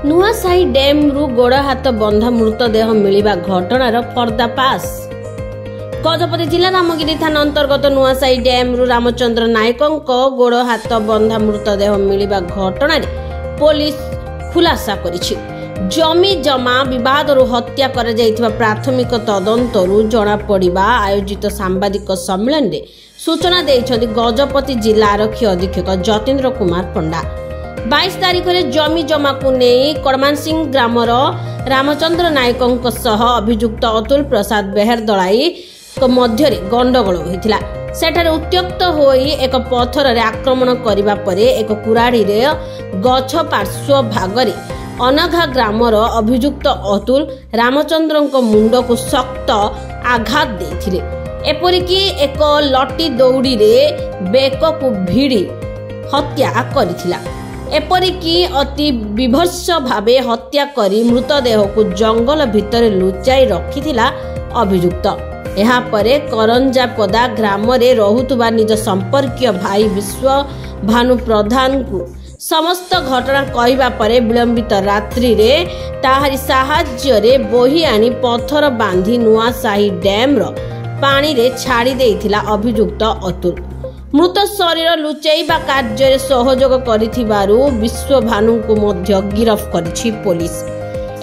Nuasahi dam रु गोड़ हाथ बंधा मृतदेह मिलिबा घटनार पर्दाफाश। गजपति जिला रामगिरी थाना अंतर्गत नुआसाही डैम रु रामचंद्र नायकों गोड़ हाथ बंधा मृतदेह मिलिबा घटना पुलिस खुलासा करिछि। जमी जमा विवाद हत्या कर जाइथिबा प्राथमिक तदंतरु जना पड़िबा आयोजित सांबादिक सम्मेलन रे सूचना दैछथि गजपति जिला आरक्षी अधीक्षक जतेन्द्र कुमार पंडा। 22 तारिख में जमी जमा को नहीं कडमानसिंह ग्रामर रामचंद्र नायकों सह अभियुक्त अतुल प्रसाद बेहरदलाई मध्य गंडगोल होता। सेठारे उत्त्यक्त होई एक पथर रे आक्रमण करिबा परे एक कुराड़ी रे गछ पार्श्व भागरे अनघा ग्रामर अभियुक्त अतुल रामचंद्र मुंड को शक्त आघात देथिले। एपरिकी एक लटी दौड़ी रे बेक को भिड़ी हत्या करिथिला। एपरिकी अति विभत्स भावे हत्या करी मृतदेह को जंगल भितर लुचाई रखिथिला अभियुक्त। यहाँ परे करंजापदा ग्राम रे रहुतुबा निज संपर्कीय भाई विश्व भानु प्रधान को समस्त घटना कहवा परे विलंबित रात्रि रे ताहारी साहाज्य रे बोही आनी पत्थर बांधी नुआसाही डैम रो पानी रे छाड़ी देइथिला अभियुक्त अतुल। मृत शरीर लुचाइबा कार्य सहयोग करिथिबारु विश्व भानु को मध्य गिरफ करिछि पुलिस।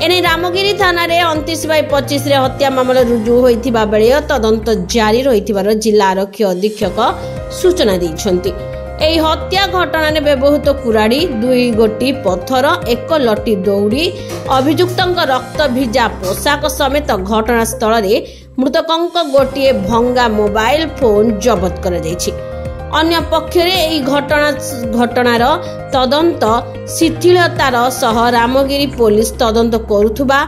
एने रामगिरी थाना रे 29/25 रे हत्या मामला रुजु होइथिबा बेले तदंत जारी रहिथिबार जिला आरक्षी अधीक्षक सूचना दैछन्ति। एही हत्या घटना ने व्यवहृत कुराड़ी 2 गोटी पत्थर 1 लटी दौड़ी अभियुक्तଙ୍କ रक्त भिजा पोशाक समेत घटनास्थल रे मृतकଙ୍କ गोटिए भंगा मोबाइल फोन जबत कर दैछि। अन्य पक्षरे एही घटनार तदंत शिथिलतार सह रामगिरी पुलिस तदंत करुथुबा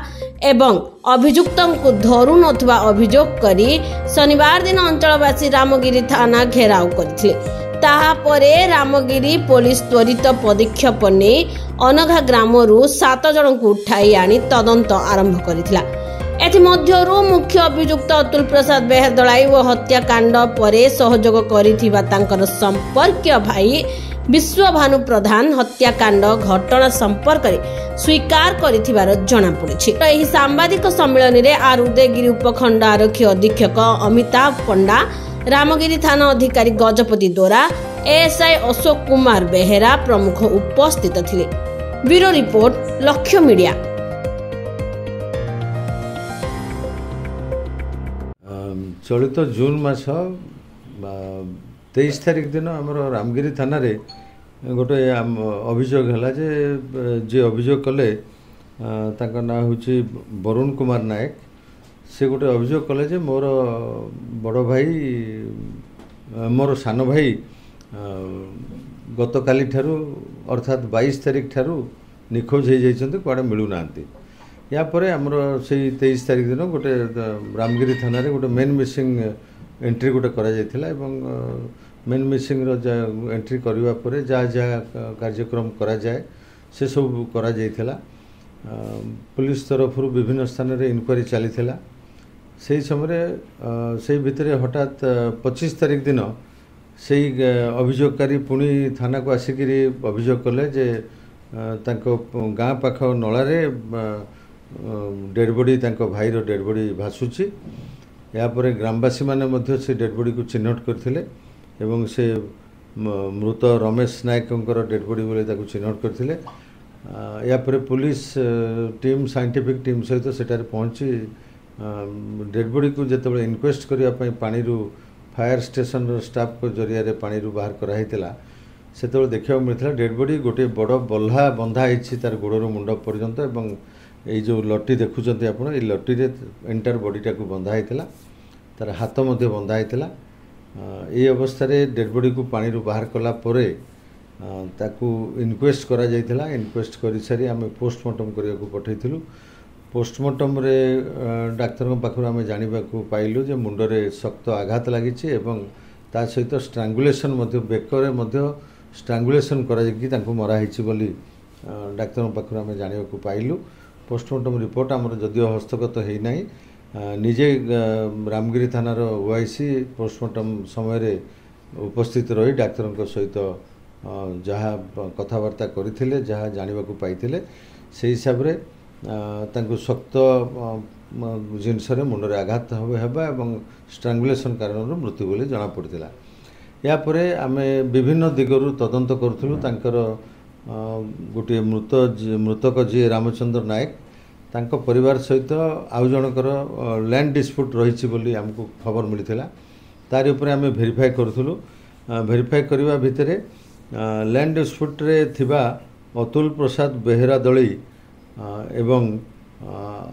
एवं अभियुक्तଙ୍କୁ धरु नथुबा अभियोग करी शनिवार दिन अंचलवासी रामगिरी थाना घेराव करथिले। ताहा परे रामगिरी पुलिस त्वरित पदक्षेप ने अनघा ग्रामरू 7 जन को उठाई आनी तदंत आरंभ करिथिला। एथिमध्यरु मुख्य अभियुक्त अतुल प्रसाद बेहरदलाई व हत्याकांड परे सहयोग करिथिबा तांकर संपर्कीय भाई विश्व भानु प्रधान हत्याकांड घटना संपर्क रे स्वीकार करिथिबार जणा पड़िछि। एही सांबादिक सम्मेलन रे आर उदयगिरी उपखंड आरक्षी अधीक्षक अमिताभ पंडा, रामगिरी थाना अधिकारी गजपति दोरा, एएसआई अशोक कुमार बेहेरा प्रमुख उपस्थित थिले। ब्यूरो रिपोर्ट, लक्ष्य मीडिया। चलित जून मास 23 तारिख दिन आमर रामगिरी थाना रे गोटे अभियोग है जे अभियोग कले तांका ना होची वरुण कुमार नायक। से गोटे अभियोग कले जे मोर बड़ भाई मोर सान भाई गत काली ठारू अर्थात 22 तारिख ठारू निखोज हो जाइछन्ते, कुआडे मिलू नांती। या परे आमर से 23 तारिख दिन गोटे रामगिरी थाना रे गोटे मेन मिसिंग एंट्री गोटे करा जायथिला एवं मेन मिसिंग रो एंट्री करबा परे जा कार्यक्रम करा जाए से सब करा जायथिला। पुलिस तरफ विभिन्न स्थान रे इनक्वारी चलीथिला। से समय से भितर हठात 25 तारिख दिन से अभियोगकारी पुणी थाना को आसिकी अभियोग कले जे तांको गाँ पाख नलारे डेड बॉडी तांको भाई रो डेड बॉडी भासुची। यापर ग्रामवासी माने से डेड बॉडी को चिन्हट करथिले एवं से मृत रमेश नायकंकर डेड बॉडी बोले ताको चिन्हट करथिले। यापर पुलिस टीम साइंटिफिक टीम सहित सेटारे पहुंची डेड बॉडी को जेतेबेले इनक्वेस्ट करिया पई पानी रु फायर स्टेशन रो स्टाफ को जरिया रे पानी रु बाहर करा हितला। सेतेबेले देखिया मिलथिला डेड बॉडी गोटे बड़ बल्हा बंधा हिछि तार गोड़रो मुंड पर्यंत एवं ये जो लटी देखुंत आप लटी रे एंटायर बॉडीटा को बंधा होता, तार हाथ मध्य बंधा होता। ये अवस्था डेड बॉडी को पानी रू बाहर कला परे ताकू इनक्वेस्ट करा जायथिला। इनक्वेस्ट कर सारी आम पोस्टमार्टम करने को पठेइथिलु। पोस्टमार्टम रे डाक्तर पाखु आम जानिबा को पाइलु जे मुंडरे शक्त आघात लागिछि एवं ता सहित स्ट्रांगुलेशन मध्य बेकरे मध्य स्ट्रांगुलेशन करा जायकि तांको मरा हिछि बोली डाक्तर पाखु आम जानिबा को पाइलु। पोस्टमार्टम रिपोर्ट आमर जदिव हस्तगत है ना, निजे रामगिरी थानार ओआईसी पोस्टमार्टम समय उपस्थित रही डाक्तर सहित जहाँ कथबार्ता करथिले जहाँ जानिबाकू पाइथिले से हिसाब रे तांको शक्त जिनस मुंडरे आघात हेबा एवं स्ट्रांगुलेशन कारण मृत्यु बोली जना पड़ता। या परे आमे विभिन्न दिगरु तदंत करूथलु तांकर गोटे मृतक जी रामचंद्र नायक तांको परिवार सहित आउ जनकर लैंड डिस्प्यूट रही बोली आमको खबर मिलता। तार उपरे आमे वेरीफाई करूथलु। वेरीफाई करबा भितरे लैंड डिस्प्यूट रे थिबा अतुल प्रसाद बेहेरा दली एवं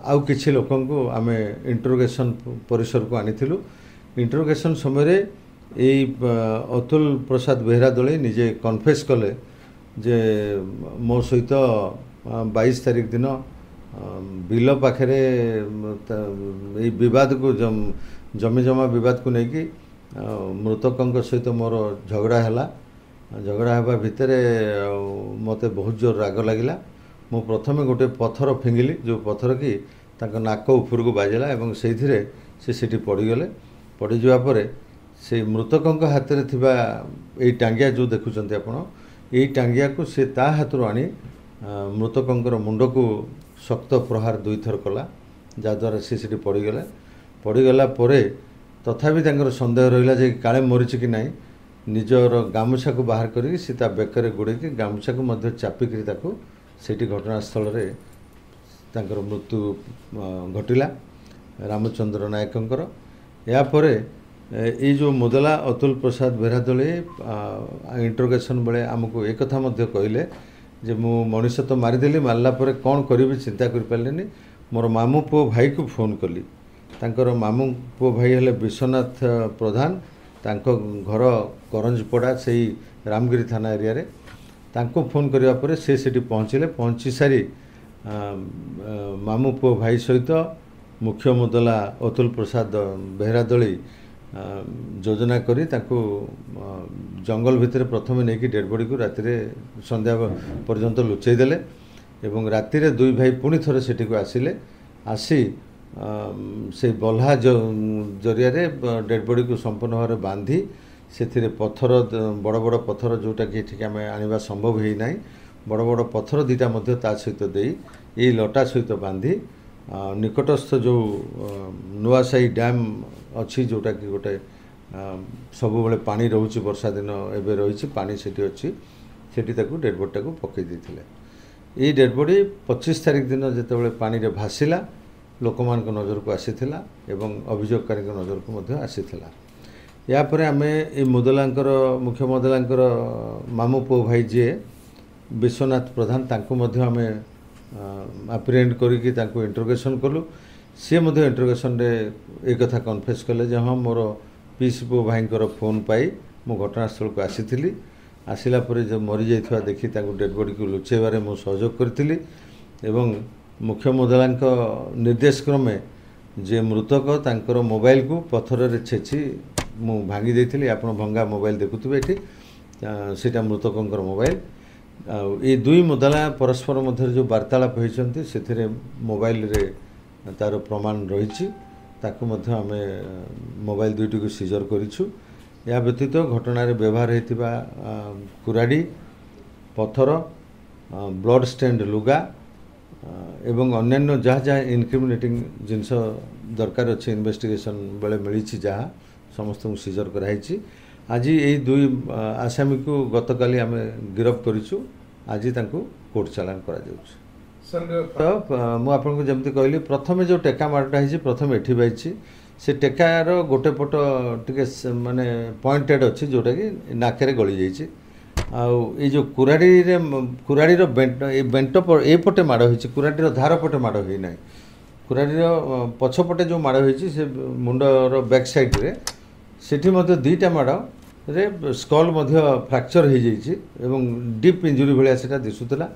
आउ किछि लोकंकु आमे इंटरोगेशन परिसर को आनिथिलु। इंटरोगेशन समय रे अतुल प्रसाद बेहेरा दली निजे कन्फेस कले जे मो सहित 22 तारिख दिन बिल पाखे विवाद को जमी जमा विवाद को लेकिन मृतकों सहित मोर झगड़ा हेबा भितर मते बहुत जोर राग लगिला। मु प्रथमे गोटे पत्थर फिंगिली जो पत्थर कि तांको नाक ऊपर को बाजिला एवं से पड़गले। पड़ जावा परे से मृतकों हाथ में थिबा एई टांगिया जो देखुचंती आपण एई टांगिया को से ता हाथ रो आनी मृतकों मुंड को शक्त प्रहार 2 थर कला जहाँद्वारा से पड़गला परे तथापि तांकर संदेह रहिला जे काले मरीच कि नहीं निजर गामुछा को बाहर करी सी ता बेकर गुड़े गामुछा को मध्य चापिक सेठी घटनास्थल रे तांकर मृत्यु घटिला रामचंद्र नायकंकर। या परे ये जो मुदला अतुल प्रसाद बेहरादली इंटरोगेशन बेले आमको एक कथा मध्य कहले जे मु मनीष तो मारिदेली मारला परे कौन करी चिंता कर पारे मोर मामू पु भाई को फोन कली। तांकर मामू पु भाई हेले विश्वनाथ प्रधान तांको घर करंजपड़ा से रामगिरी थाना एरिया रे तांको फोन करबा परे से सेठी पहुँचले। पहुँची सारी मामू पु भाई सहित मुख्य मुदला अतुल प्रसाद बेहरादली योजना करी ताको जंगल भितर प्रथम नहीं कि डेड बॉडी को राति संध्या पर्यंत लुचई देले एवं राति 2 भाई पुणी थरे सेठी को आसिले। आसी से बल्हा जरिया डेड बॉडी को संपूर्ण भाव बांधी से पत्थर बड़ बड़ पत्थर जोटा कि ठीक आम आने संभव ही ना बड़ बड़ पत्थर 2टा मध्य ता सहित दे ये लटा सहित बांधी निकटस्थ जो नुआसाई डैम अच्छी जोटा कि गोटे सब बेले पानी रोचे वर्षा दिन एवं रही पानी से अच्छी सेठी डेड बॉडी को पकई देते। ये डेड बॉडी 25 तारिख दिन जिते पानी रे भासिला लोक नजर को आसीथिला एवं अभियोगकारी नजर को मध्य आसीथिला। या परे आमे ए मुदलांकर मुख्य मुदलांकर मामू पु भाई जी विश्वनाथ प्रधान तांको मध्य आमे अप्रिहेंड करिकि तांको इंटरोगेशन कलु। सी मध्य इंटरोगेशन रे एक कथा कन्फेस कले जे हाँ मोर पीसी पु भाईंकर फोन पाई मु घटनास्थल को आसीथिली। आसिला परे जो मरी जाइथवा देखि तांको डेड बॉडी को लुचेबारे मु सहयोग करथिली एवं मुख्य मुदलांक निर्देश क्रमे जे मृतक तांकर मोबाइल को पत्थर रे छेची मु भांगी देथिली। आपण भंगा मोबाइल देखुथिबे एठी सेटा मृतकंकर मोबाइल। ये 2 मुदला परस्पर मध्य जो वार्तालाप होइचंती सेथिरे मोबाइल रे तार प्रमाण रही ताकू मध्य आमे मोबाइल 2टी को सीजर करिछु। या व्यतीत घटना रे व्यवहार हेतिबा कुराडी पत्थर ब्लड स्टेन्ड लुगा एवं अन्यान्य जहाँ जहाँ इनक्रिमिनेटिंग जिनस दरकार अच्छे इन्वेस्टिगेशन बेले मिली जहाँ समस्त सीजर कराई। आज यही 2 आसामी को गतकाली आम गिरफ करूँ। आज कोर्ट चालान करा मुझे जमती कहली प्रथम जो टेका मारटा है प्रथम एठी बाइची से टेकार गोटे पट टे माने पॉइंटेड अच्छी जोटा कि नाकरे गली जाइए। आउ जो कुराड़ी बेंट एपटे माड़ हो कुराड़ी धार पटे माड़ हो ना कुराड़ी पछपटे जो माड़ हो मुंडर बैक साइड रे सेठी मध्य 2टा माड़ रे स्कल मध्य फ्रैक्चर हो जाइए एवं डीप इंजुरी भाया दिशुला।